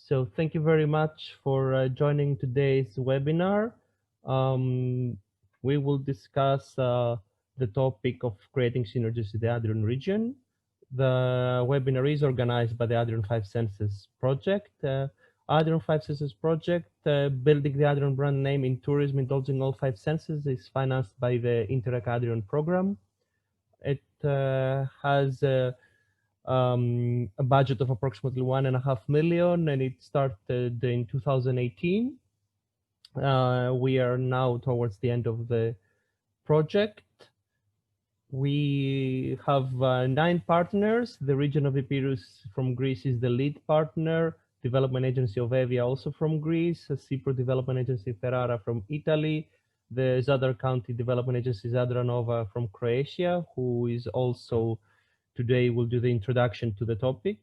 So thank you very much for joining today's webinar. Um, we will discuss the topic of creating synergies in the Adrian region. The webinar is organized by the Adrian 5 Senses project. Adrian 5 Senses project, building the Adrian brand name in tourism, indulging all 5 senses, is financed by the Interact Adrian program. It has a budget of approximately 1.5 million, and it started in 2018. We are now towards the end of the project. We have 9 partners. The region of Epirus from Greece is the lead partner. Development Agency of Evia also from Greece. Cypro Development Agency Ferrara from Italy. The Zadar County Development Agency Zadranova from Croatia, who is also today will do the introduction to the topic.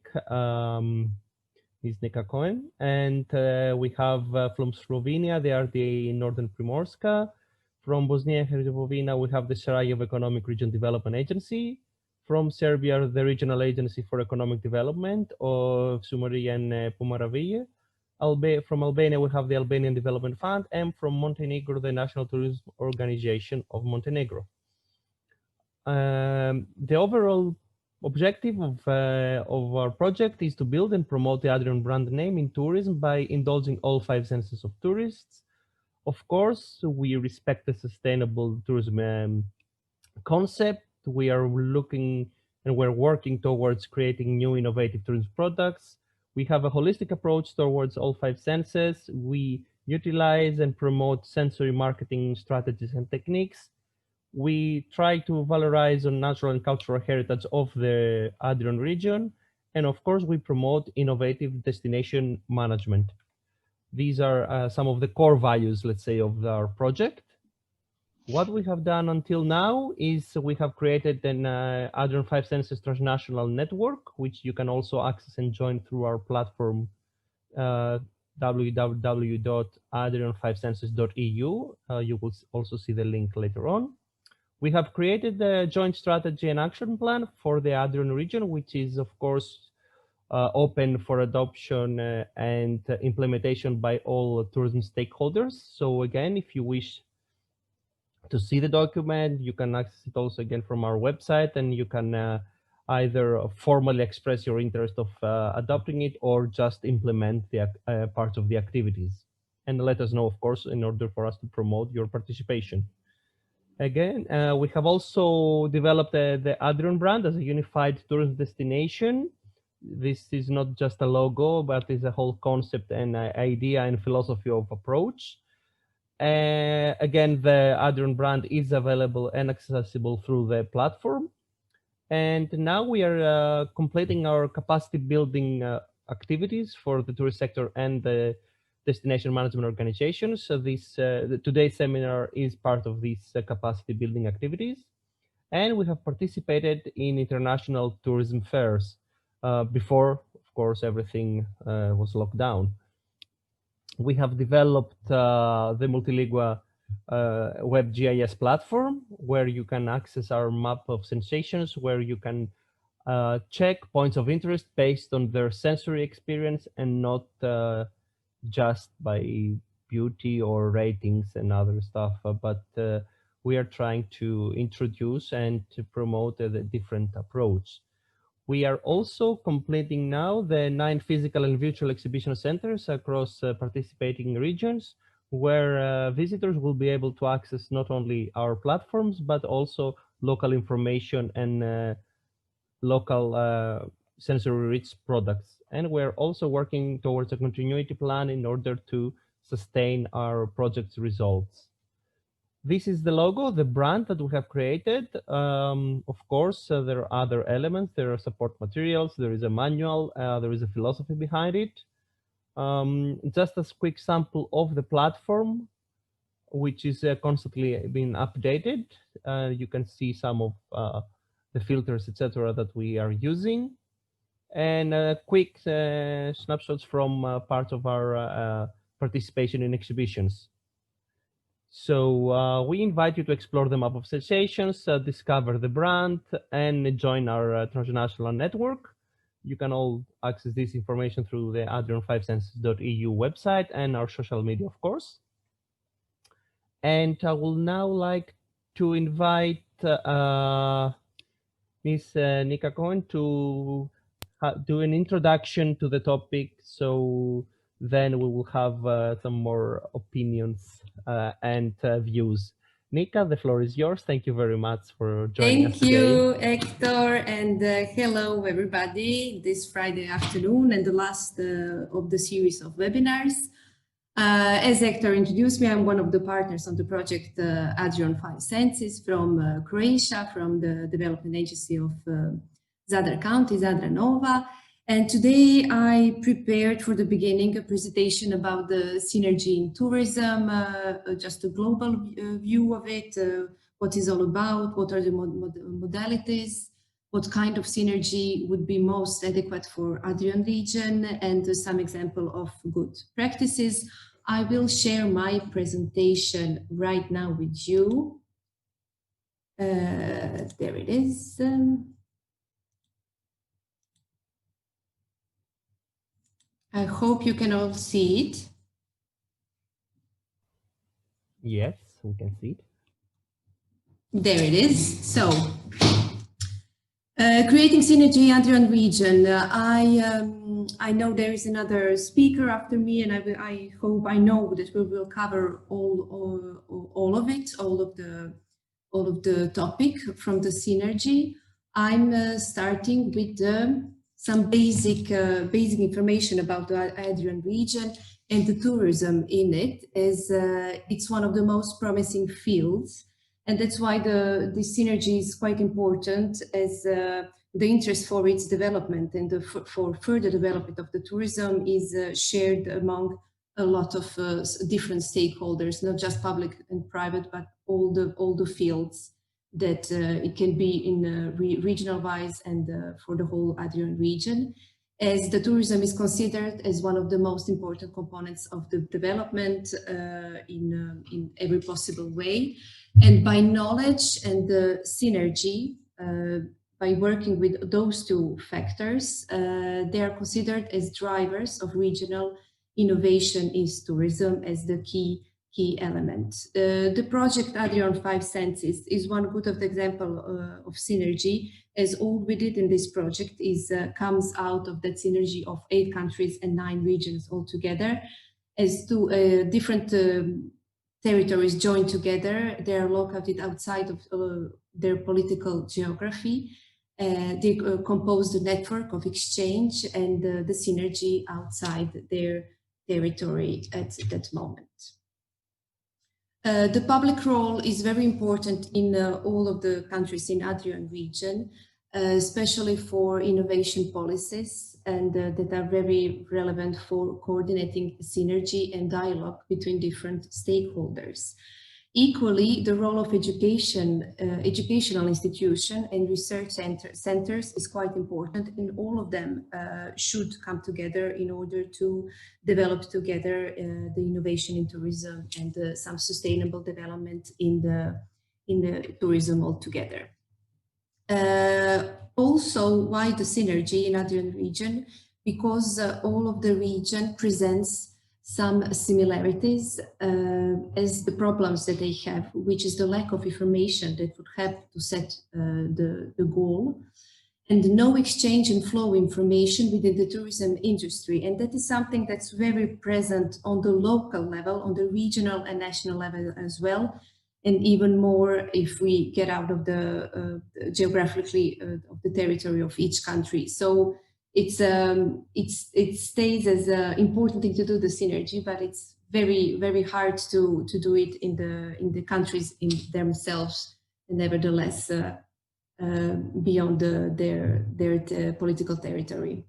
Is Nika Cohen. And we have from Slovenia, they are the Northern Primorska. From Bosnia and Herzegovina, we have the Sarajevo Economic Region Development Agency. From Serbia, the Regional Agency for Economic Development of Sumeria and Pomoravije. From Albania, we have the Albanian Development Fund, and from Montenegro, the National Tourism Organization of Montenegro. The overall objective of our project is to build and promote the Adrian brand name in tourism by indulging all 5 senses of tourists. Of course, we respect the sustainable tourism concept. We are looking and we're working towards creating new innovative tourism products. We have a holistic approach towards all 5 senses. We utilize and promote sensory marketing strategies and techniques. We try to valorize on natural and cultural heritage of the Adrian region. And of course, we promote innovative destination management. These are some of the core values, let's say, of our project. What we have done until now is we have created an Adrian 5 Senses transnational network, which you can also access and join through our platform, www.adrian5senses.eu. You will also see the link later on. We have created the joint strategy and action plan for the Adrian region, which is, of course, open for adoption and implementation by all tourism stakeholders. So again, if you wish to see the document, you can access it also again from our website, and you can either formally express your interest of adopting it or just implement the part of the activities. And let us know, of course, in order for us to promote your participation. Again, we have also developed the Adron brand as a unified tourism destination. This is not just a logo, but is a whole concept and idea and philosophy of approach. Again, the Adron brand is available and accessible through the platform. And now we are completing our capacity building activities for the tourist sector and the destination management organizations. So this today's seminar is part of these capacity building activities. And we have participated in international tourism fairs before, of course, everything was locked down. We have developed the Multilingua web GIS platform, where you can access our map of sensations, where you can check points of interest based on their sensory experience and not just by beauty or ratings and other stuff, but we are trying to introduce and to promote a different approach. We are also completing now the 9 physical and virtual exhibition centers across participating regions, where visitors will be able to access not only our platforms, but also local information and local sensory-rich products. And we're also working towards a continuity plan in order to sustain our project's results. This is the logo, the brand that we have created. Of course, there are other elements. There are support materials. There is a manual. There is a philosophy behind it. Just a quick sample of the platform, which is constantly being updated. You can see some of the filters, etc., that we are using, and quick snapshots from part of our participation in exhibitions. So we invite you to explore the map of sensations, discover the brand, and join our transnational network. You can all access this information through the adron5senses.eu website and our social media, of course. And I will now like to invite Ms. Nika Cohen to do an introduction to the topic, so then we will have some more opinions and views. Nika, the floor is yours. Thank you very much for joining us today. Thank you, Hector, and hello, everybody, this Friday afternoon and the last of the series of webinars. As Hector introduced me, I'm one of the partners on the project Adrian 5 Senses from Croatia, from the development agency of Zadar County, Zadra Nova. And today I prepared for the beginning a presentation about the synergy in tourism, just a global view of it, what it's all about, what are the modalities, what kind of synergy would be most adequate for Adrian region, and some example of good practices. I will share my presentation right now with you. There it is. I hope you can all see it. Yes, we can see it. There it is. So, creating synergy Adrian region. I know there is another speaker after me, and I hope I know that we will cover all of it, all of the topic from the synergy. I'm starting with some basic information about the Adrian region and the tourism in it, as it's one of the most promising fields. And that's why the synergy is quite important, as the interest for its development and for further development of the tourism is shared among a lot of different stakeholders, not just public and private, but all the fields that it can be in regional wise and for the whole Adrian region, as the tourism is considered as one of the most important components of the development in every possible way. And by knowledge and the synergy, by working with those two factors, they are considered as drivers of regional innovation in tourism as the key element. The project Adrian 5 Senses is one good of the example of synergy, as all we did in this project is comes out of that synergy of 8 countries and 9 regions altogether, as two different territories joined together. They are located outside of their political geography. They compose the network of exchange and the synergy outside their territory at that moment. The public role is very important in all of the countries in Adrian region, especially for innovation policies, and that are very relevant for coordinating synergy and dialogue between different stakeholders. Equally, the role of educational institution and research centers is quite important, and all of them should come together in order to develop together the innovation in tourism and some sustainable development in the tourism altogether. Also, why the synergy in Adrian region? Because all of the region presents some similarities as the problems that they have, which is the lack of information that would help to set the goal, and no exchange and flow information within the tourism industry. And that is something that's very present on the local level, on the regional and national level as well, and even more if we get out of the geographically of the territory of each country. So it stays as an important thing to do the synergy, but it's very, very hard to do it in the countries in themselves, and nevertheless beyond their political territory.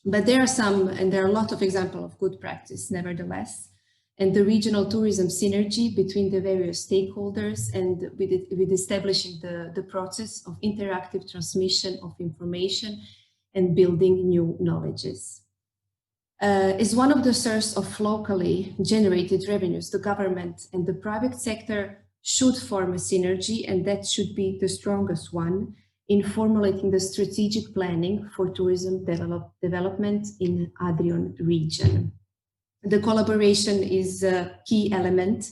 But there are some, and there are a lot of examples of good practice, nevertheless. And the regional tourism synergy between the various stakeholders, and with establishing the process of interactive transmission of information and building new knowledges. Is one of the sources of locally generated revenues. The government and the private sector should form a synergy, and that should be the strongest one. in formulating the strategic planning for tourism development in Adrian region. The collaboration is a key element,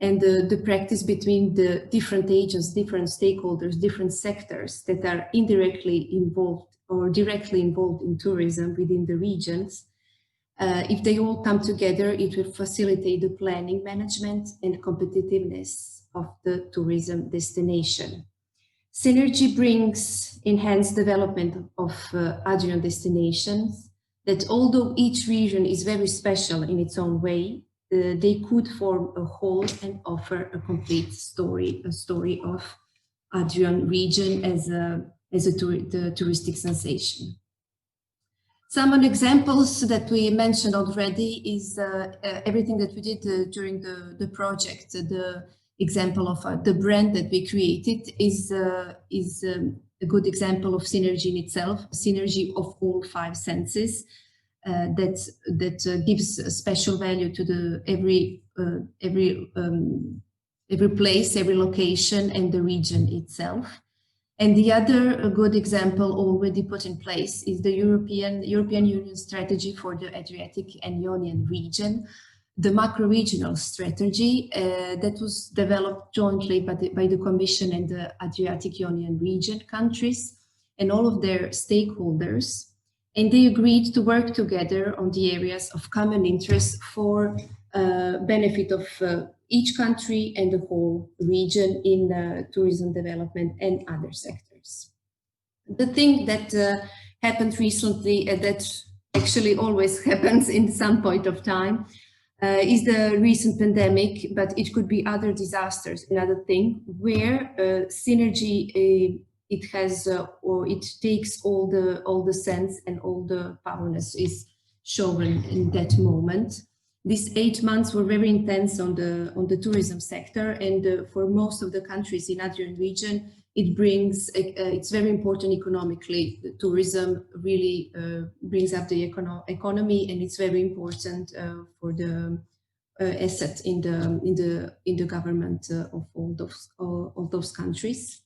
and the practice between the different agents, different stakeholders, different sectors that are indirectly involved or directly involved in tourism within the regions. If they all come together, it will facilitate the planning, management, and competitiveness of the tourism destination. Synergy brings enhanced development of Adrian destinations that, although each region is very special in its own way, they could form a whole and offer a complete story, a story of Adrian region as the touristic sensation. Some examples that we mentioned already is everything that we did during the project. The example of the brand that we created is a good example of synergy in itself, synergy of all five senses that gives a special value to every place, every location, and the region itself. And the other good example already put in place is the European Union strategy for the Adriatic and Ionian region, the macro-regional strategy that was developed jointly by the Commission and the Adriatic Ionian region countries and all of their stakeholders. And they agreed to work together on the areas of common interest for benefit of each country and the whole region in tourism development and other sectors. The thing that happened recently, that actually always happens in some point of time, is the recent pandemic, but it could be other disasters, another thing, where synergy, it has or it takes all the sense and all the powerless is shown in that moment. These 8 months were very intense on the tourism sector, and for most of the countries in Adrian region, it brings it's very important economically. The tourism really brings up the economy, and it's very important for the asset in the government of all those countries.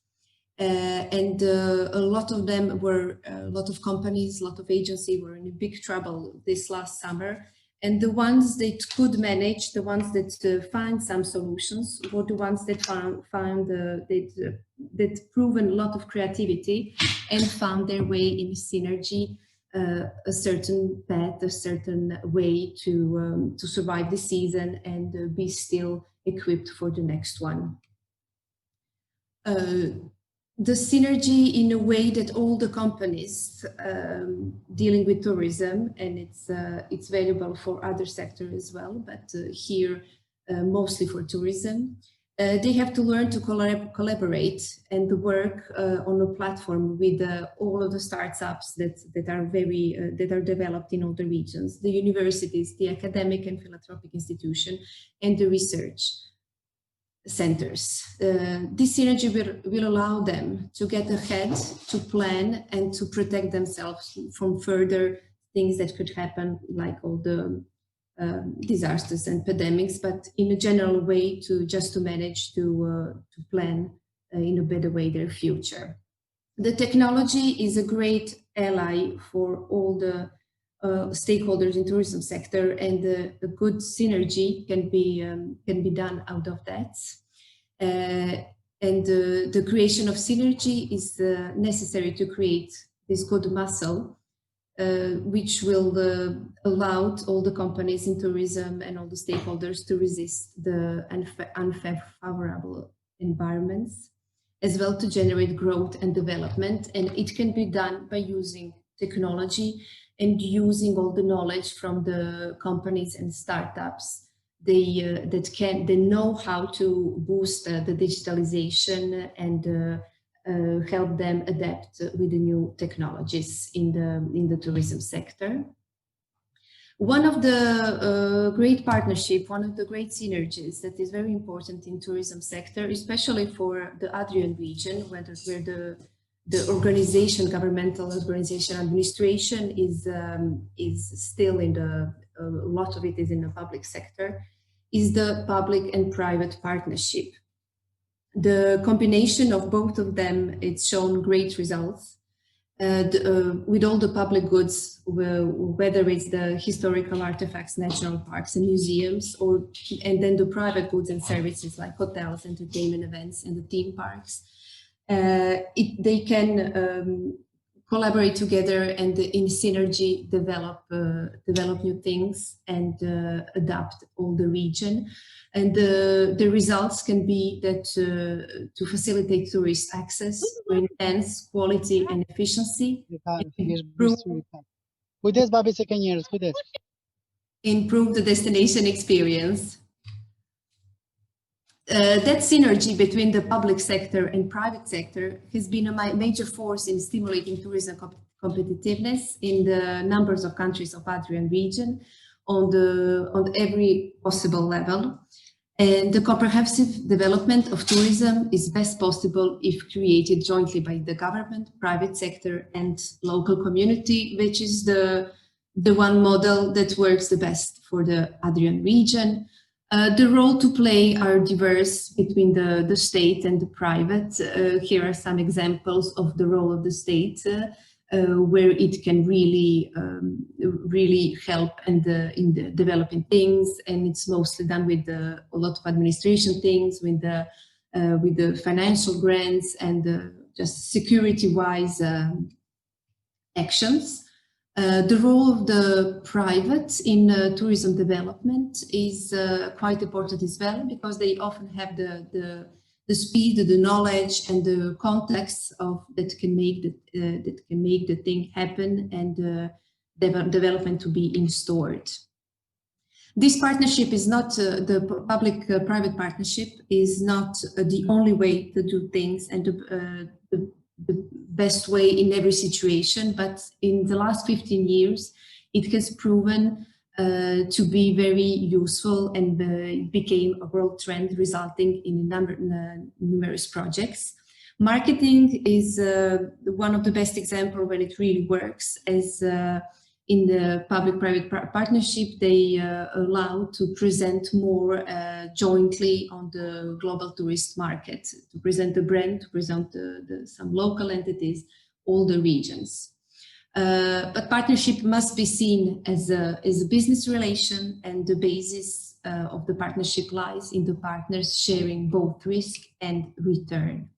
And a lot of them were, a lot of companies, a lot of agencies were in big trouble this last summer. And the ones that could manage, the ones that find some solutions, were the ones that that proven a lot of creativity and found their way in synergy, a certain path, a certain way to survive the season and be still equipped for the next one. The synergy in a way that all the companies dealing with tourism, and it's valuable for other sectors as well, but here mostly for tourism, they have to learn to collaborate and work on a platform with all of the startups that are developed in all the regions, the universities, the academic and philanthropic institution, and the research centers. This synergy will allow them to get ahead, to plan, and to protect themselves from further things that could happen, like all the disasters and pandemics, but in a general way to manage to plan in a better way their future. The technology is a great ally for all the stakeholders in tourism sector, and a good synergy can be done out of that. And the creation of synergy is necessary to create this good muscle, which will allow all the companies in tourism and all the stakeholders to resist the unfavorable environments, as well to generate growth and development. And it can be done by using technology and using all the knowledge from the companies and startups. They know how to boost the digitalization and help them adapt with the new technologies in the tourism sector. One of the great partnership, one of the great synergies that is very important in tourism sector, especially for the Adrian region, where the organization, governmental organization administration is still in a lot of it is in the public sector, is the public and private partnership. The combination of both of them, it's shown great results. With all the public goods, whether it's the historical artifacts, national parks and museums, and then the private goods and services like hotels, entertainment events, and the theme parks, they can collaborate together and in synergy develop new things and adapt all the region. And the results can be that to facilitate tourist access, to enhance quality and efficiency, improve the destination experience. That synergy between the public sector and private sector has been a major force in stimulating tourism competitiveness in the numbers of countries of Adrian region on every possible level. And the comprehensive development of tourism is best possible if created jointly by the government, private sector, and local community, which is the one model that works the best for the Adrian region. The role to play are diverse between the state and the private. Here are some examples of the role of the state, where it can really help in the developing things, and it's mostly done with a lot of administration things, with the financial grants and just security-wise actions. The role of the private in tourism development is quite important as well, because they often have the speed, the knowledge, and the context that can make the thing happen and development to be installed. This partnership is not the public-private partnership is not the only way to do things and the best way in every situation, but in the last 15 years, it has proven to be very useful, and it became a world trend, resulting in numerous projects. Marketing is one of the best examples when it really works, as in the public-private partnership, they allow to present more jointly on the global tourist market, to present the brand, to present some local entities, all the regions. But partnership must be seen as a business relation, and the basis of the partnership lies in the partners sharing both risk and return.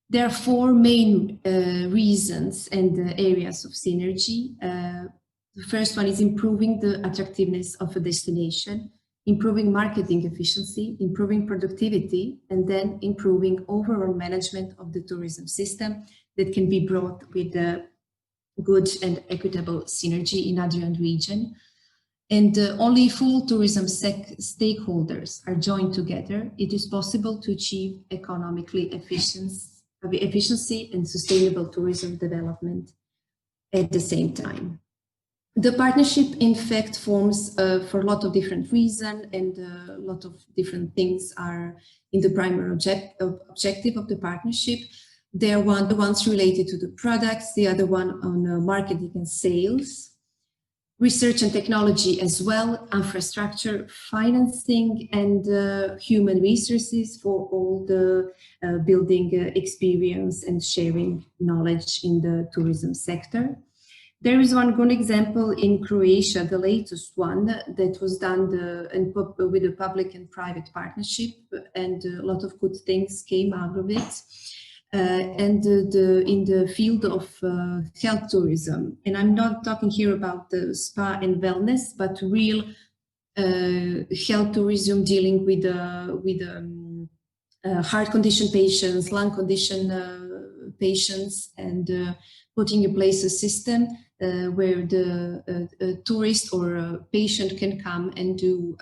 There are four main reasons and areas of synergy. The first one is improving the attractiveness of a destination, improving marketing efficiency, improving productivity, and then improving overall management of the tourism system that can be brought with the good and equitable synergy in Adrian region. And only if all tourism stakeholders are joined together, it is possible to achieve economically efficiency and sustainable tourism development at the same time. The partnership, in fact, forms for a lot of different reasons, and a lot of different things are in the primary objective of the partnership. They are the ones related to the products, the other one on marketing and sales, research and technology as well, infrastructure, financing, and human resources for all the building experience and sharing knowledge in the tourism sector. There is one good example in Croatia, the latest one, that was done with a public and private partnership, and a lot of good things came out of it. And in the field of health tourism, and I'm not talking here about the spa and wellness, but real health tourism dealing with heart condition patients, lung condition patients, and putting in place a system where the tourist or a patient can come and do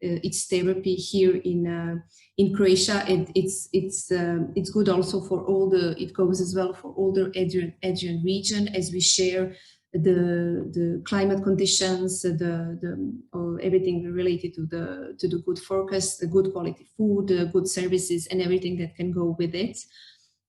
its therapy here in Croatia. And it's good also for all it goes as well for all the Adrian region, as we share the climate conditions, everything related to the good forecast, the good quality food, good services, and everything that can go with it.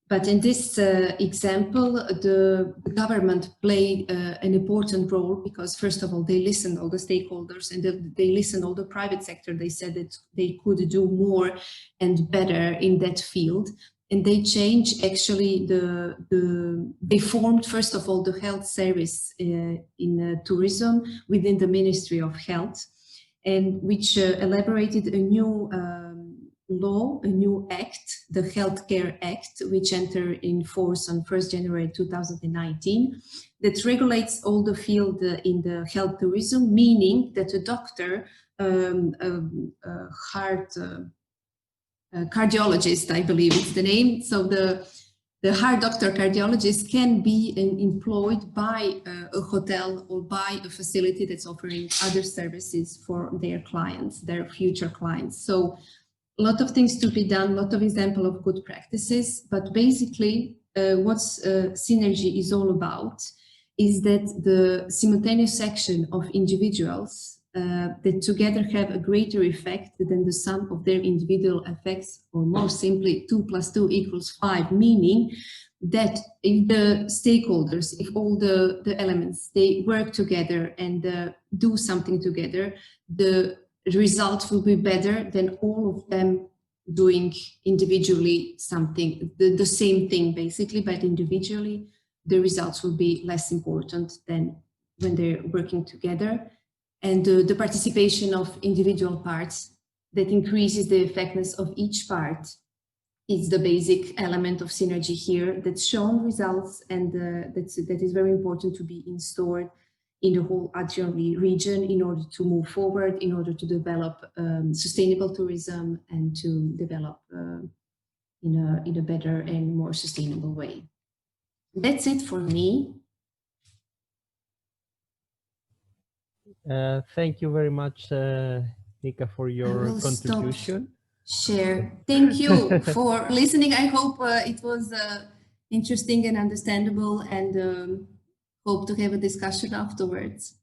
But in this example, the government played an important role because, first of all, they listened all the stakeholders and they listened all the private sector. They said that they could do more and better in that field. And they changed actually they formed, first of all, the health service in tourism within the Ministry of Health, and which elaborated a new law, a new act, the Healthcare Act, which entered in force on 1st January 2019, that regulates all the field in the health tourism, meaning that a doctor, cardiologist, I believe it's the name, so the heart doctor cardiologist can be employed by a hotel or by a facility that's offering other services for their clients, their future clients. So a lot of things to be done, a lot of example of good practices, but basically what Synergy is all about is that the simultaneous action of individuals that together have a greater effect than the sum of their individual effects, or more simply 2 + 2 = 5, meaning that if the stakeholders, if all the elements, they work together and do something together, the results will be better than all of them doing individually something, the same thing basically, but individually the results will be less important than when they're working together. And the participation of individual parts that increases the effectiveness of each part is the basic element of synergy here that's shown results, and that is very important to be installed in the whole Adrian region in order to move forward, in order to develop sustainable tourism and to develop in a better and more sustainable way. That's it for me. Thank you very much, Nika, for your contribution. Share. Thank you for listening. I hope it was interesting and understandable, and hope to have a discussion afterwards.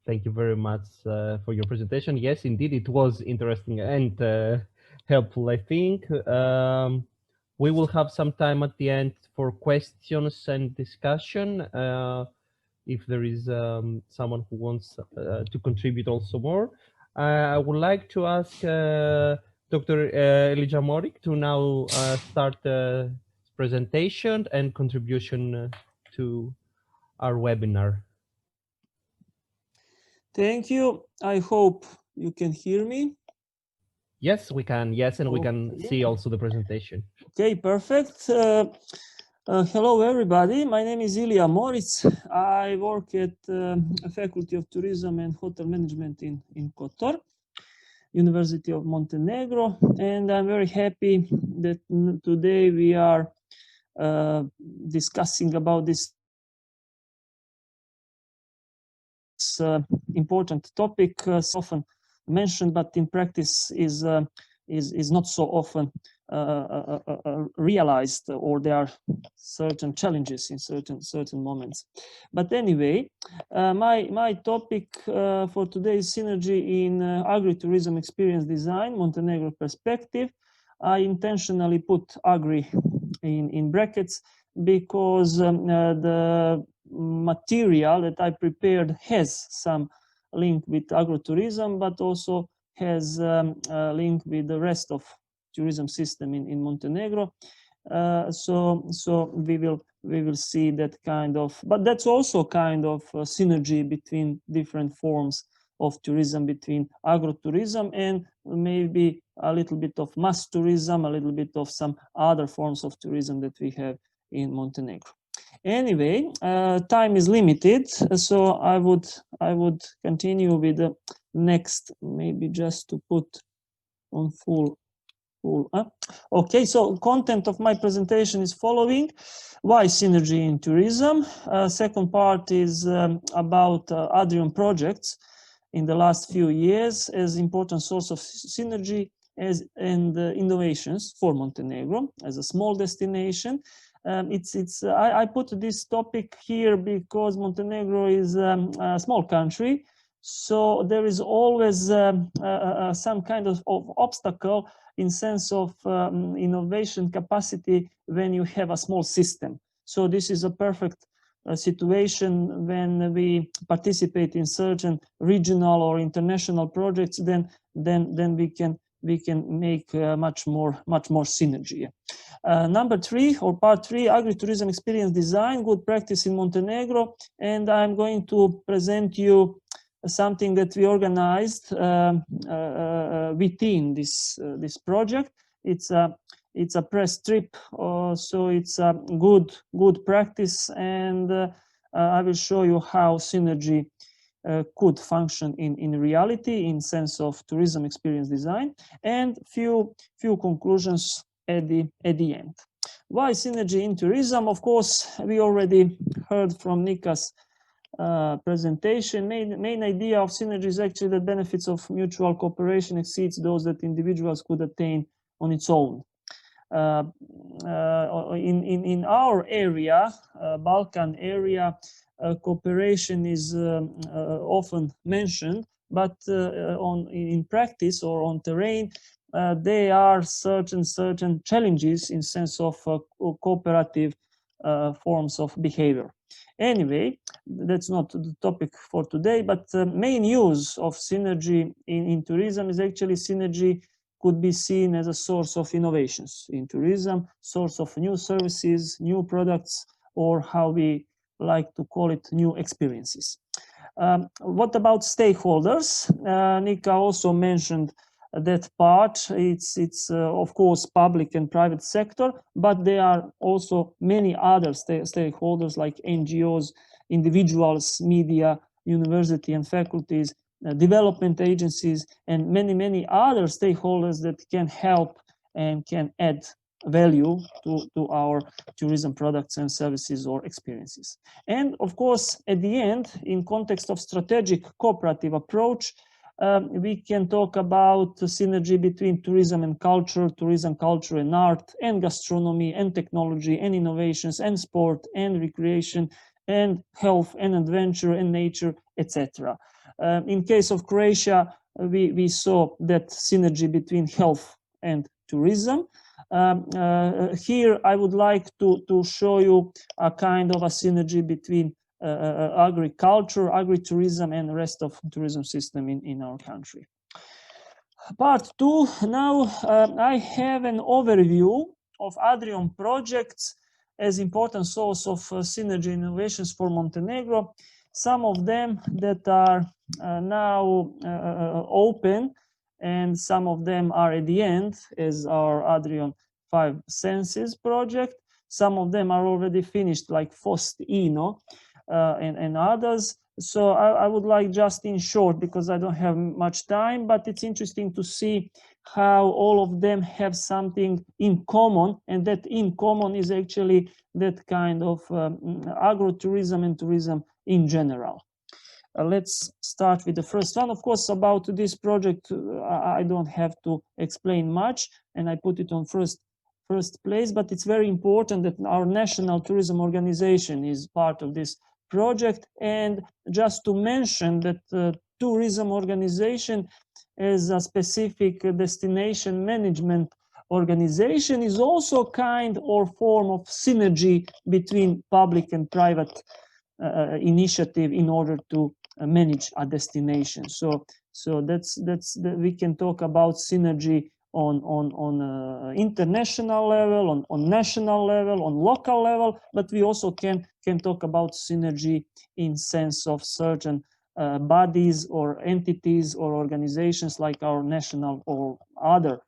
Thank you very much for your presentation. Yes, indeed, it was interesting and helpful, I think. We will have some time at the end for questions and discussion. If there is someone who wants to contribute also more. I would like to ask Dr. Elijah Morik to now start the presentation and contribution to our webinar. Thank you. I hope you can hear me. Yes, we can. Yes, and we can see also the presentation. Okay, perfect. Hello, everybody. My name is Ilija Moritz. I work at Faculty of Tourism and Hotel Management in Kotor, University of Montenegro, and I'm very happy that today we are discussing about this important topic, often mentioned, but in practice is not so often realized, or there are certain challenges in certain moments. But anyway, my topic for today is synergy in agri-tourism experience design, Montenegro perspective. I intentionally put agri in brackets because the material that I prepared has some link with agro-tourism, but also has a link with the rest of tourism system in Montenegro. So we will see that kind of, but that's also kind of a synergy between different forms of tourism, between agro-tourism and maybe a little bit of mass tourism, a little bit of some other forms of tourism that we have in Montenegro. Anyway, time is limited, so I would continue with the next, maybe just to put on full up. Okay, so content of my presentation is following: why synergy in tourism. Second part is about Adrian projects in the last few years as important source of synergy and innovations for Montenegro as a small destination. I put this topic here because Montenegro is a small country, so there is always some kind of obstacle in sense of innovation capacity when you have a small system. So this is a perfect situation when we participate in certain regional or international projects. Then we can make much more synergy. Number 3, or part 3, agri-tourism experience design, good practice in Montenegro, and I'm going to present you something that we organized within this project. It's a press trip, so it's a good practice, and I will show you how Synergy could function in reality in sense of tourism experience design, and few conclusions at the end. Why Synergy in tourism? Of course, we already heard from Nika's presentation. Main idea of Synergy is actually that benefits of mutual cooperation exceeds those that individuals could attain on its own. In our area, Balkan area, cooperation is often mentioned, but in practice or on terrain, there are certain challenges in sense of cooperative forms of behavior. Anyway, that's not the topic for today, but the main use of Synergy in tourism is actually Synergy could be seen as a source of innovations in tourism, source of new services, new products, or how we like to call it, new experiences. What about stakeholders? Nika also mentioned that part. It's of course public and private sector, but there are also many other stakeholders like NGOs, individuals, media, university and faculties, development agencies, and many other stakeholders that can help and can add value to our tourism products and services or experiences. And of course, at the end, in context of strategic cooperative approach, we can talk about the synergy between tourism and culture, tourism, culture and art, and gastronomy, and technology, and innovations, and sport, and recreation, and health, and adventure, and nature, etc. In case of Croatia, we saw that synergy between health and tourism. Here, I would like to show you a kind of a synergy between agriculture, agri-tourism, and the rest of tourism system in our country. Part 2, now I have an overview of Adrian projects as important source of synergy innovations for Montenegro. Some of them that are now open, and some of them are at the end, as our Adrian 5 Senses project. Some of them are already finished, like Fostino and others. So I would like, just in short, because I don't have much time, but it's interesting to see how all of them have something in common, and that in common is actually that kind of agro-tourism and tourism in general. Let's start with the first one. Of course, about this project, I don't have to explain much, and I put it on first place, but it's very important that our national tourism organization is part of this project. And just to mention that tourism organization as a specific destination management organization is also kind or form of synergy between public and private initiative in order to manage a destination. So we can talk about synergy on international level, on national level, on local level, but we also can talk about synergy in sense of certain bodies or entities or organizations like our national or other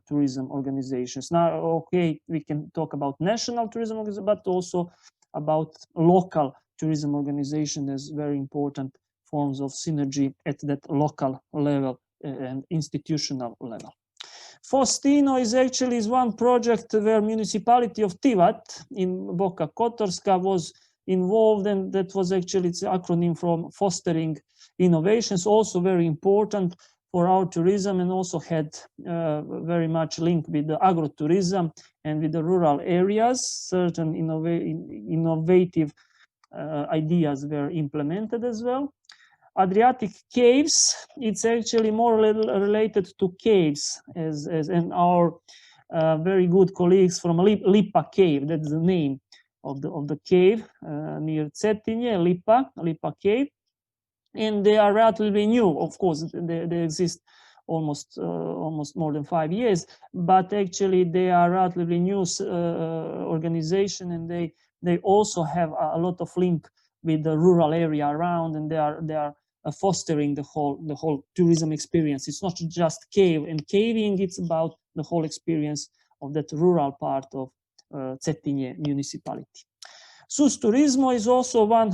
tourism organizations. Now, okay, we can talk about national tourism organizations, but also about local tourism organization as very important forms of synergy at that local level and institutional level. Fostino is one project where municipality of Tivat in Boka Kotorska was involved, and that was actually its acronym from fostering innovations, also very important for our tourism, and also had very much link with the agro-tourism and with the rural areas. Certain innovative ideas were implemented as well. Adriatic Caves, it's actually more related to caves, and our very good colleagues from Lipa Cave, that's the name of the cave near Cetinje, Lipa Cave. And they are relatively new, of course, they exist almost more than 5 years, but actually they are relatively new organization, and they also have a lot of link with the rural area around, and they are fostering the whole tourism experience. It's not just cave and caving, it's about the whole experience of that rural part of Cetinje municipality. SUS Turismo is also one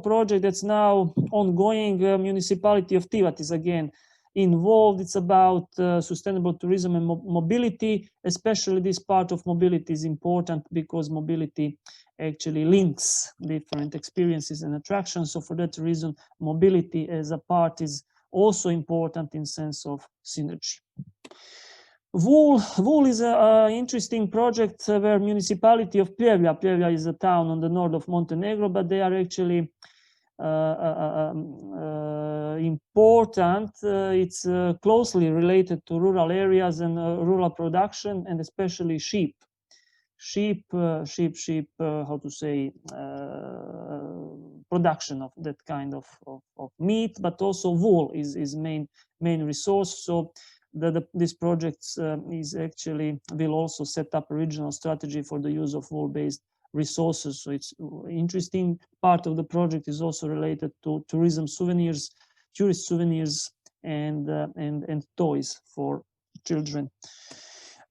project that's now ongoing. Municipality of Tivat is again involved. It's about sustainable tourism and mobility. Especially this part of mobility is important because mobility actually links different experiences and attractions. So for that reason, mobility as a part is also important in sense of synergy. Vul is an interesting project where municipality of Pljevlja is a town on the north of Montenegro, but they are actually important. It's closely related to rural areas and rural production, and especially sheep. How to say, production of that kind of meat, but also wool is main resource. So this project is actually will also set up a regional strategy for the use of wool-based resources. So it's interesting. Part of the project is also related to tourism souvenirs, tourist souvenirs, and toys for children.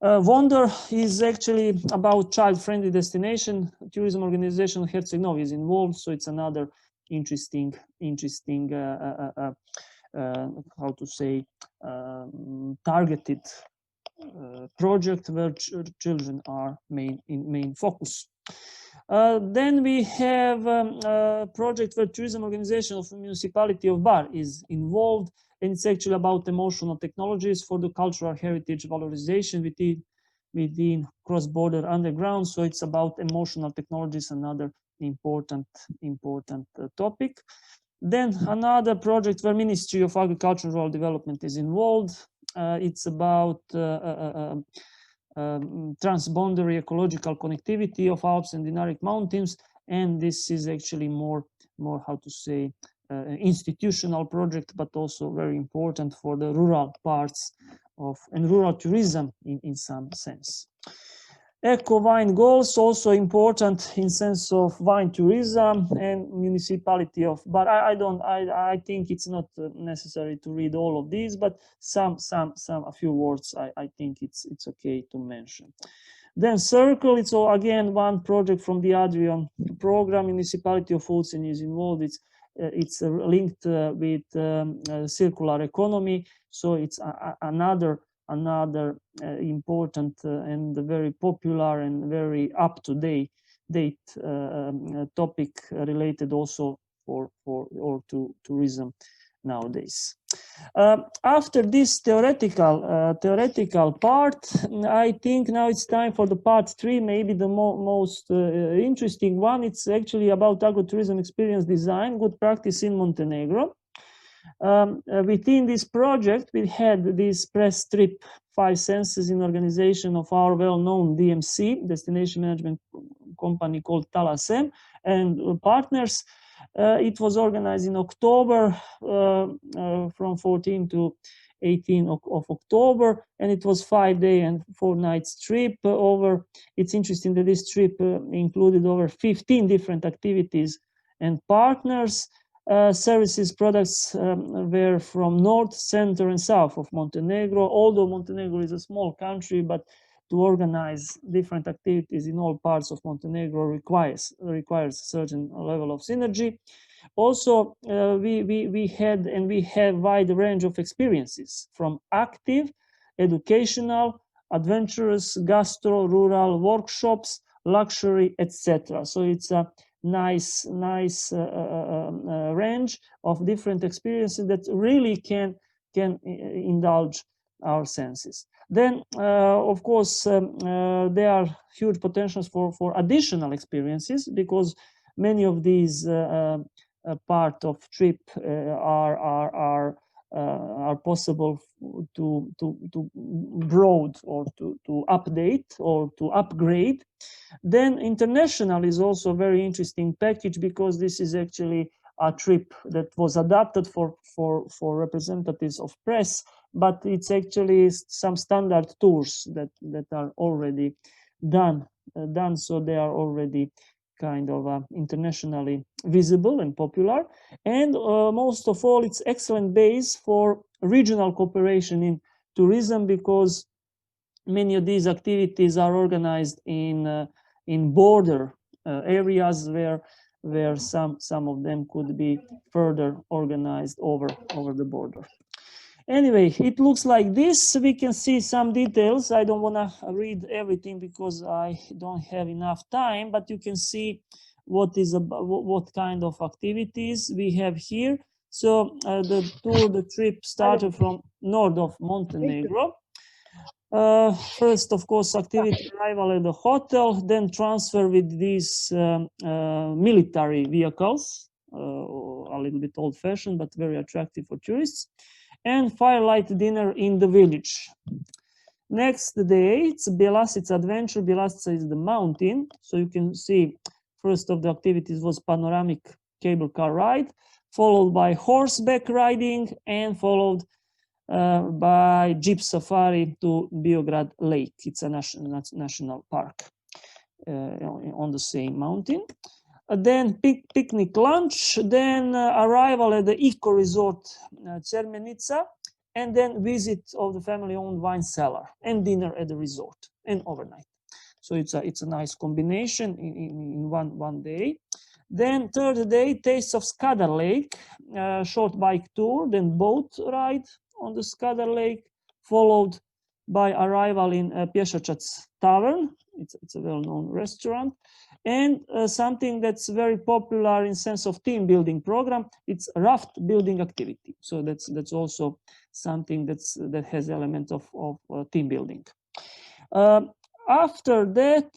Wonder is actually about child-friendly destination. Tourism organization Herceg Novi is involved, so it's another interesting how to say, targeted project where children are main focus. Then we have a project where tourism organization of the municipality of Bar is involved, and it's actually about emotional technologies for the cultural heritage valorization within cross-border underground. So it's about emotional technologies, another important topic. Then another project where Ministry of Agriculture and Rural Development is involved. It's about transboundary ecological connectivity of Alps and Dinaric Mountains, and this is actually more how to say, institutional project, but also very important for the rural parts of and rural tourism in some sense. Eco wine goals also important in sense of wine tourism and municipality of. But I think it's not necessary to read all of these, but a few words I think it's okay to mention. Then Circle, it's all, again one project from the Adrian program. Municipality of Ulcinj is involved. It's linked with circular economy, so it's another important and very popular and very up-to-date topic related also to tourism nowadays. After this theoretical part, I think now it's time for the part 3, maybe the most interesting one. It's actually about agro-tourism experience design, good practice in Montenegro. Within this project, we had this press trip, 5 senses, in organization of our well-known DMC, destination management company called Talasem, and partners. It was organized in October, from 14 to 18 of October, and it was 5-day and 4-night trip. It's interesting that this trip included over 15 different activities and partners. Services products were from north, center, and south of Montenegro. Although Montenegro is a small country, but to organize different activities in all parts of Montenegro requires a certain level of synergy. Also, we had and we have wide range of experiences, from active, educational, adventurous, gastro, rural, workshops, luxury, etc. So it's a nice range of different experiences that really can indulge our senses. Then, of course, there are huge potentials for additional experiences, because many of these part of trip are possible to broad or to update or to upgrade. Then international is also a very interesting package, because this is actually a trip that was adapted for representatives of press, but it's actually some standard tours that are already done, so they are already kind of internationally visible and popular. And most of all, it's excellent base for regional cooperation in tourism, because many of these activities are organized in border areas where some of them could be further organized over the border. Anyway, it looks like this. We can see some details. I don't want to read everything because I don't have enough time, but you can see what kind of activities we have here. So the trip started from north of Montenegro. First, of course, activity arrival at the hotel, then transfer with these military vehicles, a little bit old-fashioned, but very attractive for tourists, and firelight dinner in the village. Next day, it's Bjelasica adventure. Bjelasica is the mountain. So you can see first of the activities was panoramic cable car ride, followed by horseback riding, and followed by jeep safari to Biograd Lake. It's a national park on the same mountain. Then picnic lunch, then arrival at the eco resort Cermenica, and then visit of the family-owned wine cellar, and dinner at the resort, and overnight. So it's a nice combination in one day. Then third day, taste of Skadar Lake, short bike tour, then boat ride on the Skadar Lake, followed by arrival in Pješačac Tavern. It's a well-known restaurant. And something that's very popular in sense of team building program, it's raft building activity. So that's also something that has element of team building. After that,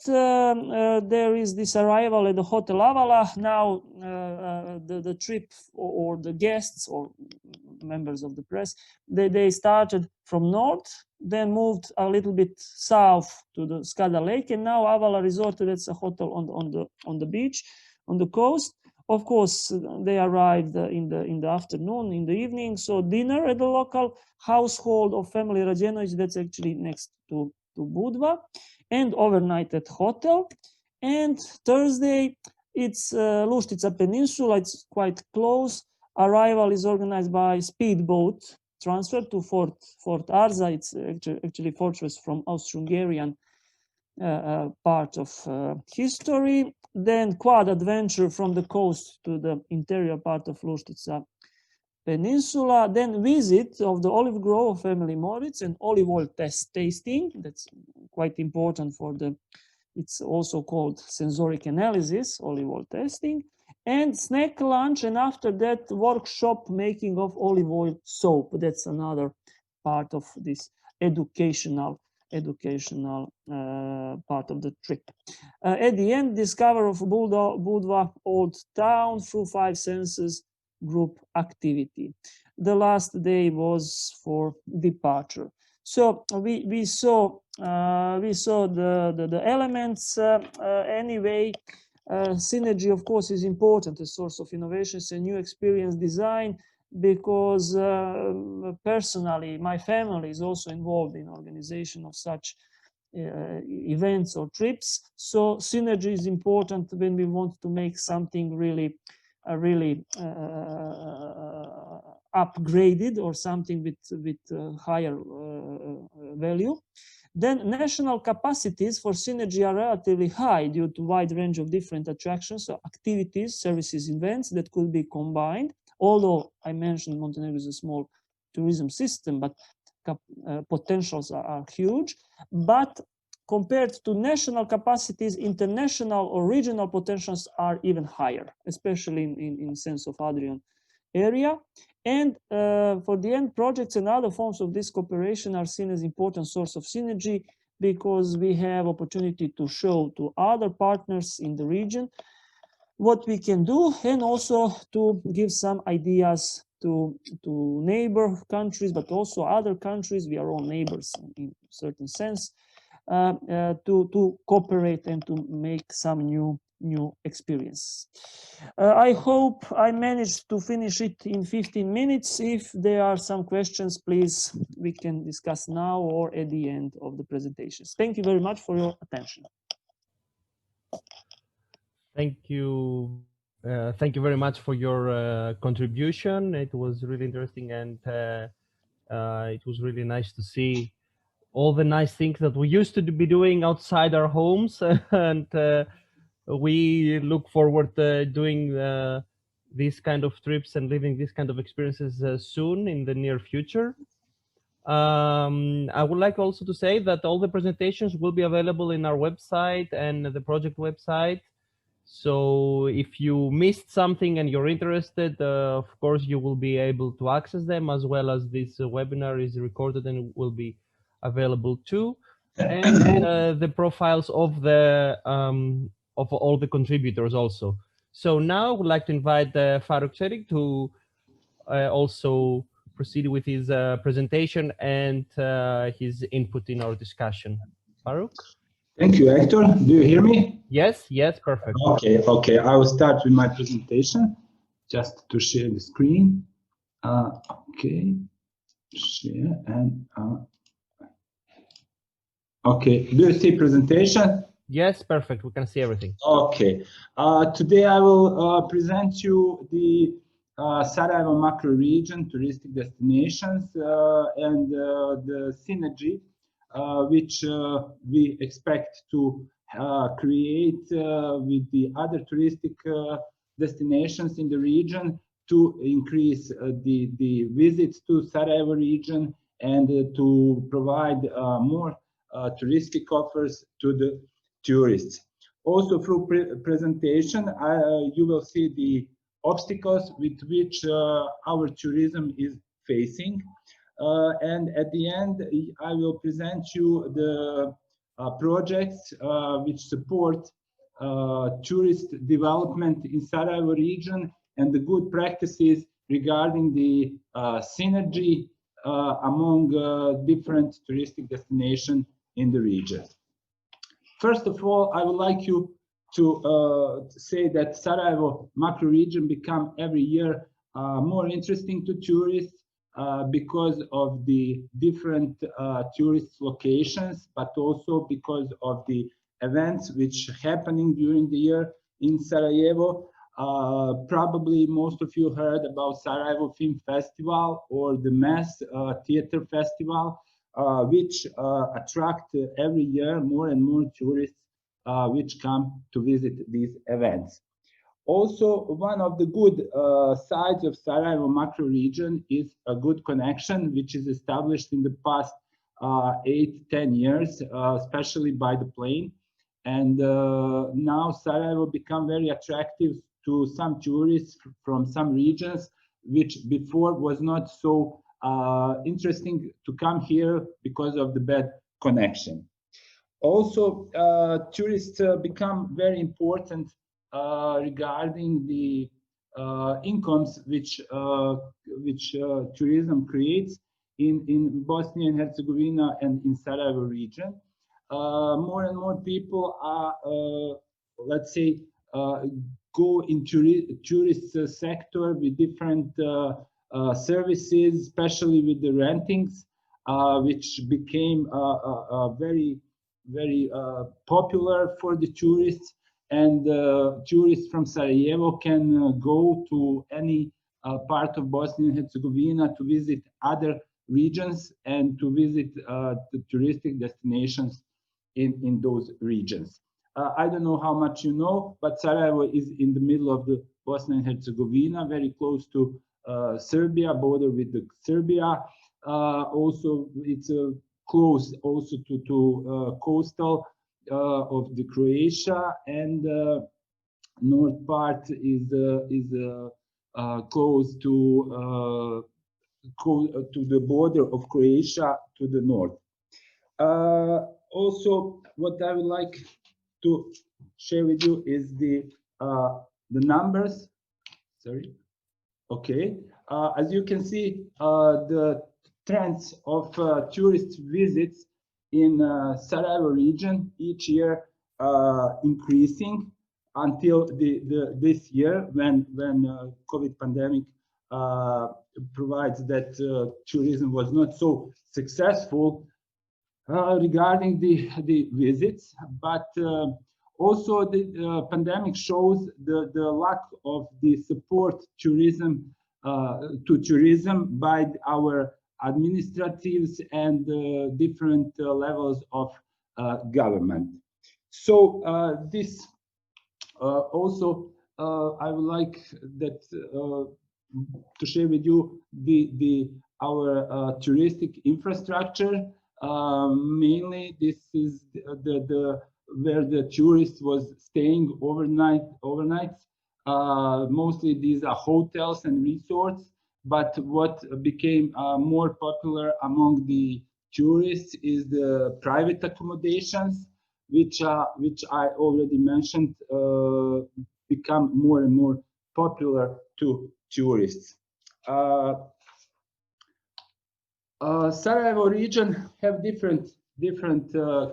there is this arrival at the Hotel Avala. Now the trip or the guests or members of the press, they started from north, then moved a little bit south to the Skadar Lake, and now Avala Resort, that's a hotel on the beach, on the coast. Of course, they arrived in the afternoon, in the evening. So dinner at the local household of family Rađenović, that's actually next to Budva, and overnight at hotel. And Thursday, it's Luštica Peninsula. It's quite close. Arrival is organized by speedboat transfer to Fort Arza. It's actually fortress from Austro-Hungarian part of history. Then quad adventure from the coast to the interior part of Luštica Peninsula. Then visit of the olive grove of family Moritz and olive oil tasting. That's quite important for it's also called sensoric analysis, olive oil tasting. And snack lunch, and after that workshop making of olive oil soap. That's another part of this educational part of the trip. At the end, discover of Budva Old Town through 5 senses group activity. The last day was for departure. So we saw the elements. Anyway, synergy, of course, is important, a source of innovations and new experience design, because personally, my family is also involved in organization of such events or trips. So synergy is important when we want to make something really upgraded or something with higher value. Then national capacities for synergy are relatively high due to wide range of different attractions, so activities, services, events that could be combined. Although I mentioned Montenegro is a small tourism system, but potentials are huge. But compared to national capacities, international or regional potentials are even higher, especially in sense of Adrian area. And for the end, projects and other forms of this cooperation are seen as important source of synergy, because we have opportunity to show to other partners in the region what we can do, and also to give some ideas to neighbor countries, but also other countries. We are all neighbors in a certain sense, to cooperate and to make some new experience. I hope I managed to finish it in 15 minutes. If there are some questions, please, we can discuss now or at the end of the presentations. Thank you very much for your attention. Thank you. Thank you very much for your contribution. It was really interesting, and it was really nice to see all the nice things that we used to be doing outside our homes, and we look forward to doing these kind of trips and living these kind of experiences soon in the near future. I would like also to say that all the presentations will be available in our website and the project website. So if you missed something and you're interested, of course, you will be able to access them, as well as this webinar is recorded and will be available too. And the profiles of all the contributors also. So now I would like to invite Faruk Çelik to also proceed with his presentation and his input in our discussion. Faruk? Thank you, Hector. Do you hear me? Yes, yes, perfect. Okay. I will start with my presentation just to share the screen. Okay, share and okay. Do you see presentation? Yes, perfect. We can see everything. Okay. Today I will present you the Sarajevo macro region touristic destinations and the synergy which we expect to create with the other touristic destinations in the region to increase the visits to Sarajevo region and to provide more touristic offers to the tourists. Also through presentation, you will see the obstacles with which our tourism is facing. And at the end, I will present you the projects which support tourist development in Sarajevo region and the good practices regarding the synergy among different touristic destinations in the region. First of all, I would like you to say that Sarajevo macro region become every year more interesting to tourists because of the different tourist locations, but also because of the events which happening during the year in Sarajevo. Probably most of you heard about Sarajevo Film Festival or the Mass Theater Festival, which attract every year more and more tourists which come to visit these events. Also, one of the good sides of Sarajevo macro region is a good connection, which is established in the past 8-10 years, especially by the plane. And now Sarajevo become very attractive to some tourists from some regions, which before was not so interesting to come here because of the bad connection. Also, tourists become very important regarding the incomes which tourism creates in Bosnia and Herzegovina and in Sarajevo region. More and more people are, let's say, go into tourist sector with different services, especially with the rentings, which became very popular for the tourists. And tourists from Sarajevo can go to any part of Bosnia and Herzegovina to visit other regions and to visit the touristic destinations in those regions. I don't know how much you know, but Sarajevo is in the middle of the Bosnia and Herzegovina, very close to Serbia, border with the Serbia. Also, it's close also to coastal of the Croatia, and north part is close to the border of Croatia to the north. Also, what I would like to share with you is the the numbers. Sorry. Okay. As you can see, the trends of tourist visits in Sarajevo region each year increasing until this year when COVID pandemic provides that tourism was not so successful regarding the visits, but also the pandemic shows the lack of the support tourism to tourism by our administratives and different levels of government. So this also I would like that to share with you our touristic infrastructure. Mainly, this is the where the tourist was staying overnight. Mostly these are hotels and resorts. But what became more popular among the tourists is the private accommodations, which I already mentioned, become more and more popular to tourists. Sarajevo region have different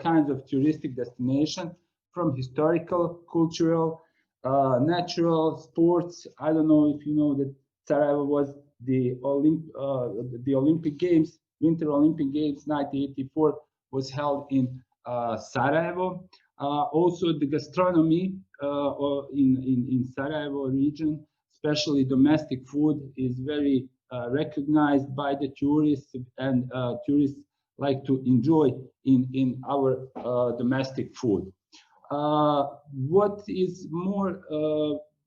kinds of touristic destination, from historical, cultural, natural, sports. I don't know if you know that Sarajevo was the Olympic Games, Winter Olympic Games 1984 was held in Sarajevo. Also the gastronomy in Sarajevo region, especially domestic food, is very recognized by the tourists, and tourists like to enjoy in our domestic food.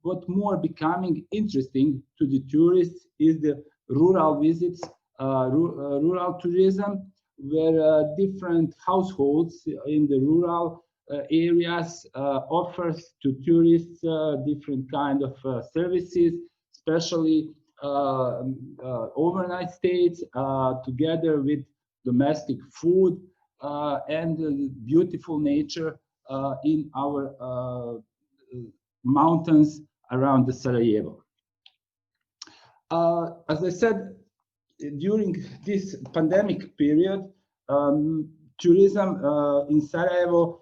What more becoming interesting to the tourists is the rural visits, rural tourism, where different households in the rural areas offers to tourists different kind of services, especially overnight stays together with domestic food and beautiful nature in our mountains around the Sarajevo. As I said, during this pandemic period, tourism in Sarajevo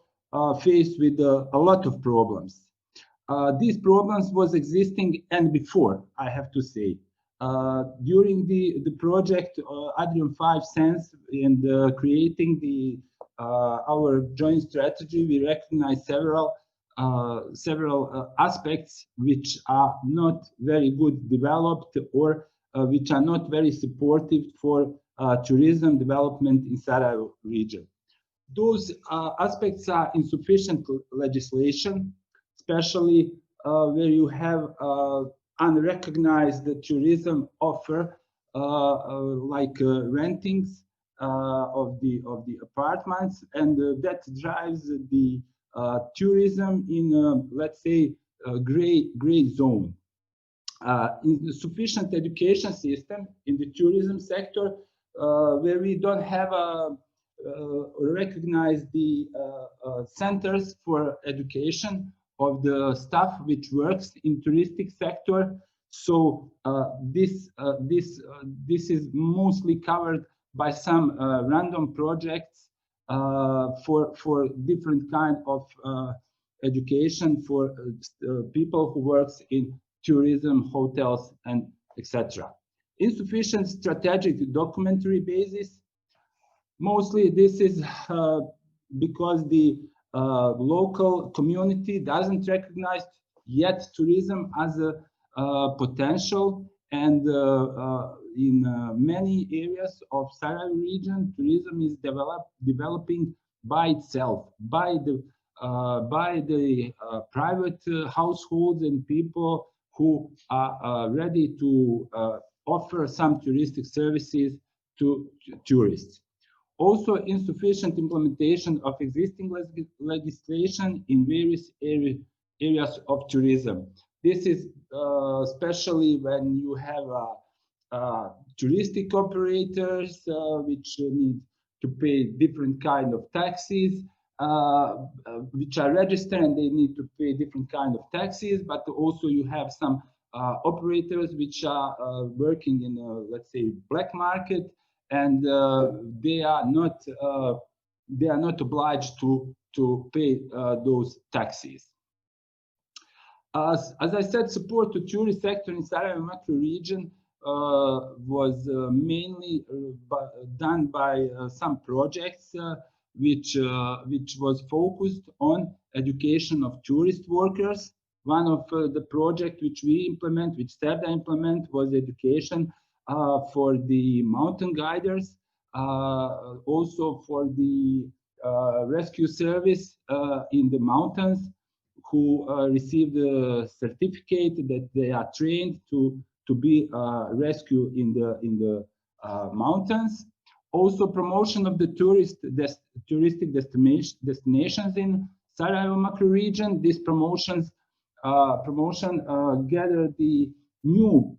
faced with a lot of problems. These problems was existing and before, I have to say. During the project Adrian 5 Sense and creating our joint strategy, we recognize several aspects which are not very good developed, or which are not very supportive for tourism development in Sarajevo region. Those aspects are insufficient legislation, especially where you have unrecognized tourism offer, like rentings of the apartments, and that drives the tourism in let's say a gray zone. Insufficient education system in the tourism sector, where we don't have recognize the centers for education of the staff which works in touristic sector. So this is mostly covered by some random projects for different kind of education for people who works in tourism, hotels, and etc. Insufficient strategic documentary basis. Mostly this is because the local community doesn't recognize yet tourism as a potential, and in many areas of Sarajevo region, tourism is developing by itself, by the private households and people who are ready to offer some touristic services to tourists. Also, insufficient implementation of existing legislation in various areas of tourism. This is especially when you have touristic operators which need to pay different kind of taxes, which are registered, and they need to pay different kind of taxes. But also you have some operators which are working in let's say black market, and they are not obliged to pay those taxes. As I said, support to tourist sector in Sarajevo macro region was mainly done by some projects which was focused on education of tourist workers. One of the project which we implement, which SERDA implement, was education for the mountain guiders, also for the rescue service in the mountains, who received a certificate that they are trained to be rescue in the mountains. Also, promotion of the touristic destinations in Sarajevo macro region. These promotion gather the new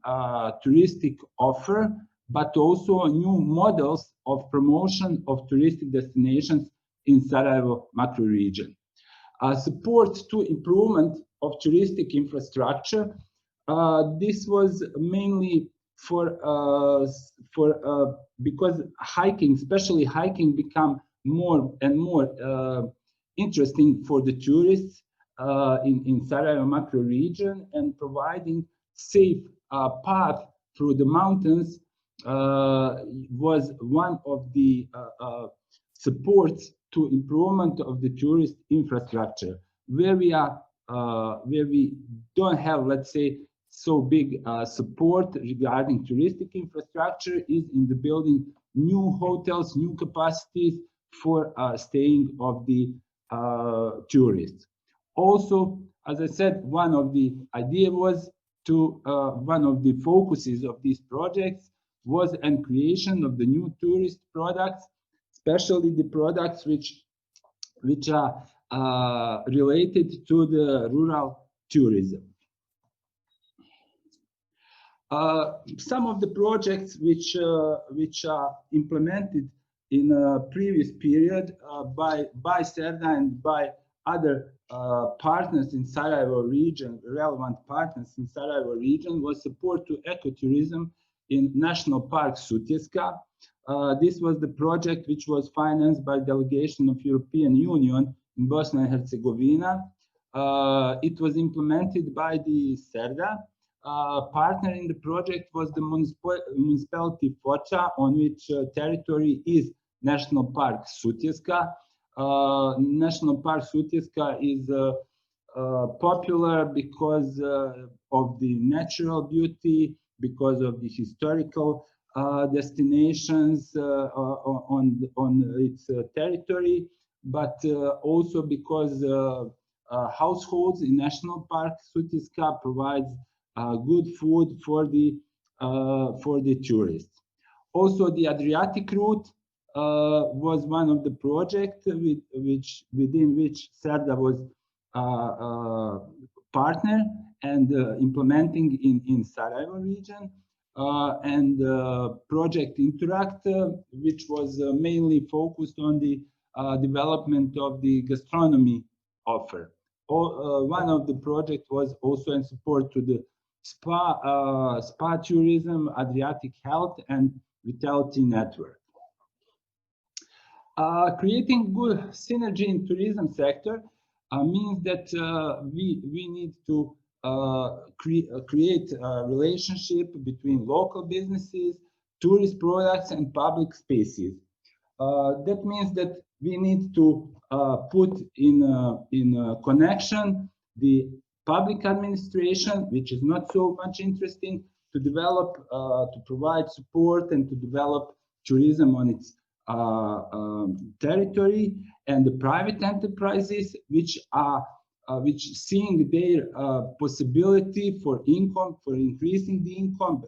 touristic offer, but also new models of promotion of touristic destinations in Sarajevo macro region. Support to improvement of touristic infrastructure. This was mainly because hiking, especially hiking, become more and more interesting for the tourists in Sarajevo macro region, and providing safe path through the mountains was one of the supports to improvement of the tourist infrastructure. Where we don't have, let's say, so big support regarding touristic infrastructure is in the building new hotels, new capacities for staying of the tourists. Also, as I said, one of the idea was to one of the focuses of these projects was an creation of the new tourist products, especially the products which are related to the rural tourism. Some of the projects which are implemented in a previous period by SERDA and by other partners in Sarajevo region, relevant partners in Sarajevo region, was support to ecotourism in National Park Sutjeska. This was the project which was financed by delegation of European Union in Bosnia and Herzegovina. It was implemented by the SERDA. Partner in the project was the municipality Foča, on which territory is National Park Sutjeska. National Park Sutjeska is popular because of the natural beauty, because of the historical destinations on its territory, but also because households in National Park Sutjeska provides good food for the tourists. Also, the Adriatic route was one of the projects within which SERDA was partner and implementing in Sarajevo region, and Project Interact, which was mainly focused on the development of the gastronomy offer. One of the projects was also in support to the spa tourism, Adriatic health and vitality network. Creating good synergy in tourism sector means that we need to create a relationship between local businesses, tourist products, and public spaces. That means that we need to put in connection the public administration, which is not so much interesting, to develop, to provide support and to develop tourism on its territory, and the private enterprises which seeing their possibility for income, for increasing the income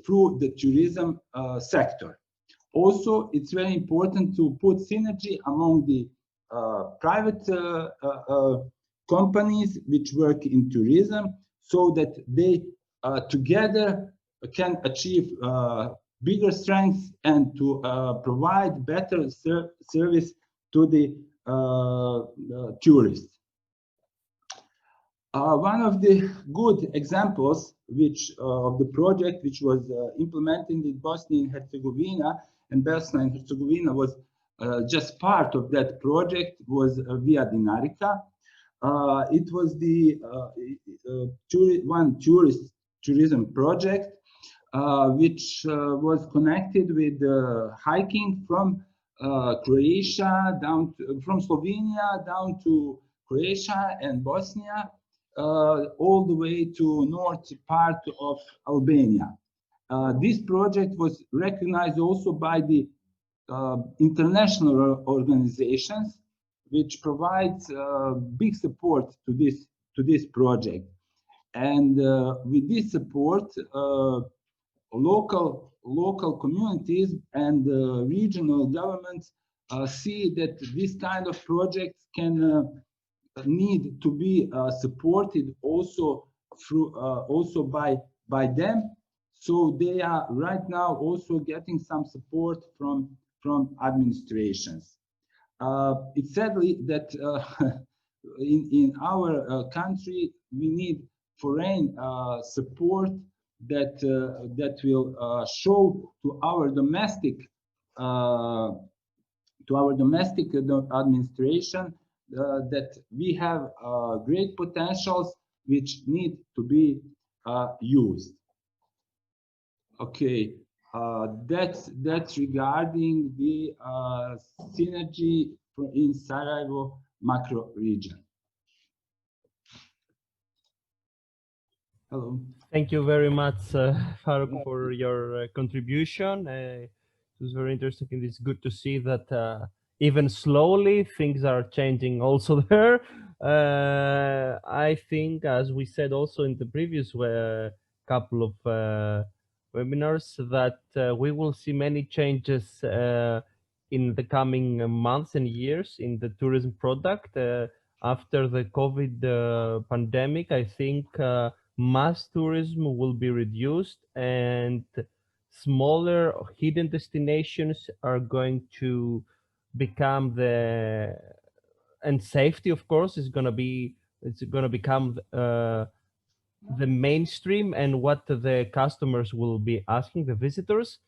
through the tourism sector. Also, it's very important to put synergy among the private companies which work in tourism, so that they together can achieve bigger strengths and to provide better service to the tourists. One of the good examples of the project which was implemented in Bosnia and Herzegovina, and Bosnia and Herzegovina was just part of that project, was Via Dinarica. It was the one tourism project which was connected with hiking from Croatia from Slovenia down to Croatia and Bosnia, all the way to north part of Albania. This project was recognized also by the international organizations, which provides big support to this project. And with this support, local communities and regional governments see that this kind of projects can need to be supported also through by them. So they are right now also getting some support from administrations. It's sadly that in our country we need foreign support that will show to our domestic administration that we have great potentials which need to be used. Okay, that's regarding the synergy in Sarajevo macro region. Hello. Thank you very much, Faruk, for your contribution. It was very interesting, and it's good to see that even slowly things are changing also there. I think, as we said also in the previous couple of webinars, that we will see many changes in the coming months and years in the tourism product. After the COVID pandemic, I think mass tourism will be reduced and smaller hidden destinations are going to become and safety, of course, it's going to become the mainstream and what the customers will be asking, the visitors.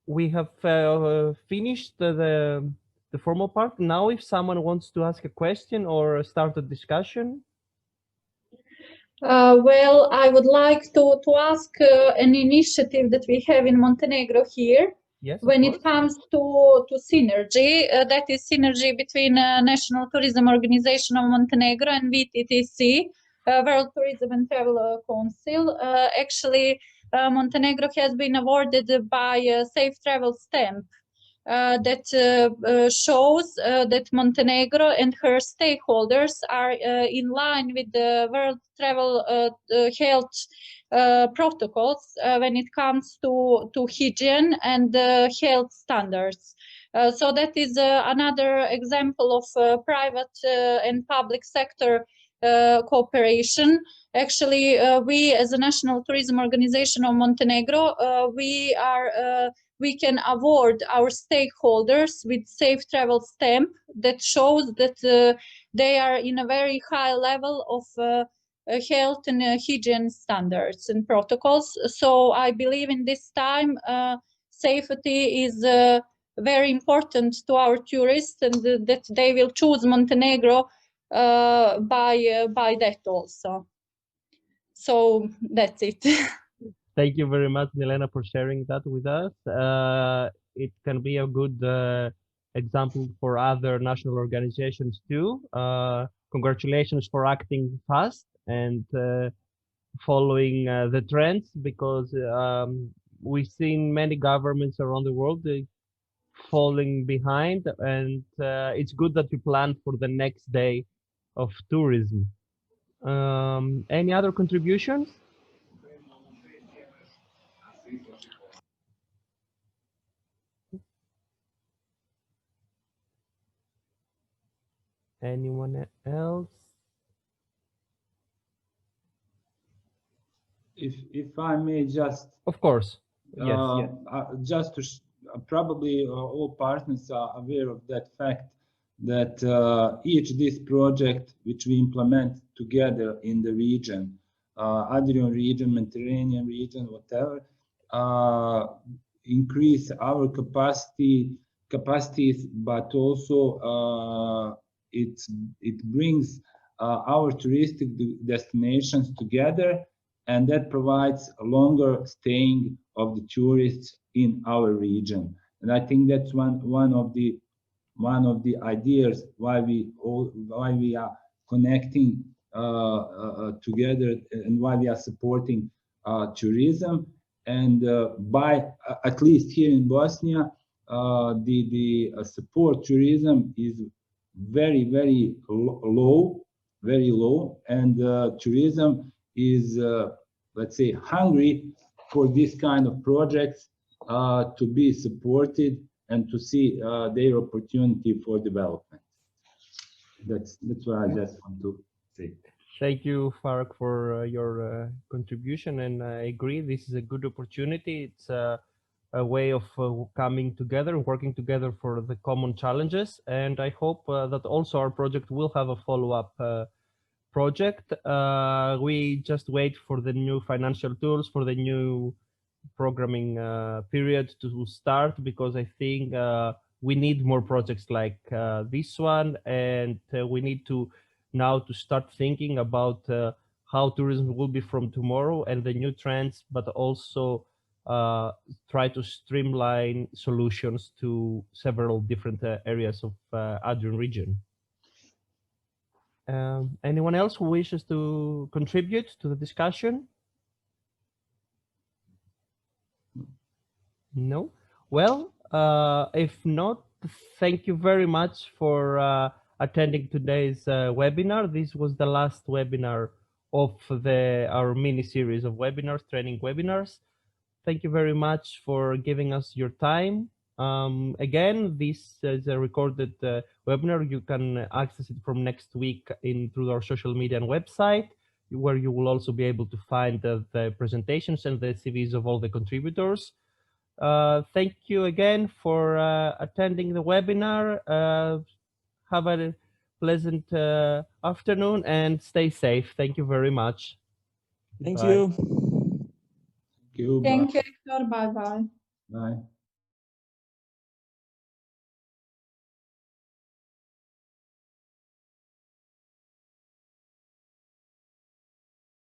We have finished the formal part. Now if someone wants to ask a question or start a discussion. Well, I would like to ask an initiative that we have in Montenegro here. Yes, when it comes to synergy, that is synergy between National Tourism Organization of Montenegro and VTTC, World Tourism and Travel Council. Actually, Montenegro has been awarded by a Safe Travel Stamp that shows that Montenegro and her stakeholders are in line with the World Travel Health protocols when it comes to hygiene and health standards. So that is another example of private and public sector cooperation. Actually, we as a National Tourism Organization of Montenegro, we can award our stakeholders with Safe Travel Stamp that shows that they are in a very high level of health and hygiene standards and protocols. So I believe in this time safety is very important to our tourists, and that they will choose Montenegro by that also. So that's it. Thank you very much, Milena, for sharing that with us. It can be a good example for other national organizations too. Congratulations for acting fast and following the trends, because we've seen many governments around the world falling behind, and it's good that you plan for the next day of tourism. Any other contributions? Anyone else? If I may just, of course, yes. just probably all partners are aware of that fact that each this project which we implement together in the region, Adrian region, Mediterranean region, whatever, increase our capacities, but also it brings our touristic destinations together, and that provides a longer staying of the tourists in our region. And I think that's one of the ideas why we are connecting together, and why we are supporting tourism. And by at least here in Bosnia, the support tourism is very low, and tourism is let's say hungry for this kind of projects to be supported and to see their opportunity for development. That's what I just want to say. Thank you, Fark, for your contribution, and I agree. This is a good opportunity. It's a way of coming together, working together for the common challenges, and I hope that also our project will have a follow-up project. We just wait for the new financial tools, for the new programming period to start, because I think we need more projects like this one, and we need to now to start thinking about how tourism will be from tomorrow and the new trends, but also try to streamline solutions to several different areas of Adrian region. Anyone else who wishes to contribute to the discussion? No? Well, if not, thank you very much for attending today's webinar. This was the last webinar of our mini series of webinars, training webinars. Thank you very much for giving us your time. Again, this is a recorded webinar. You can access it from next week through our social media and website, where you will also be able to find the presentations and the CVs of all the contributors. Thank you again for attending the webinar. Have a pleasant afternoon and stay safe. Thank you very much. Thank Bye. you. Thank you. Thank you, Hector. Bye-bye. Bye.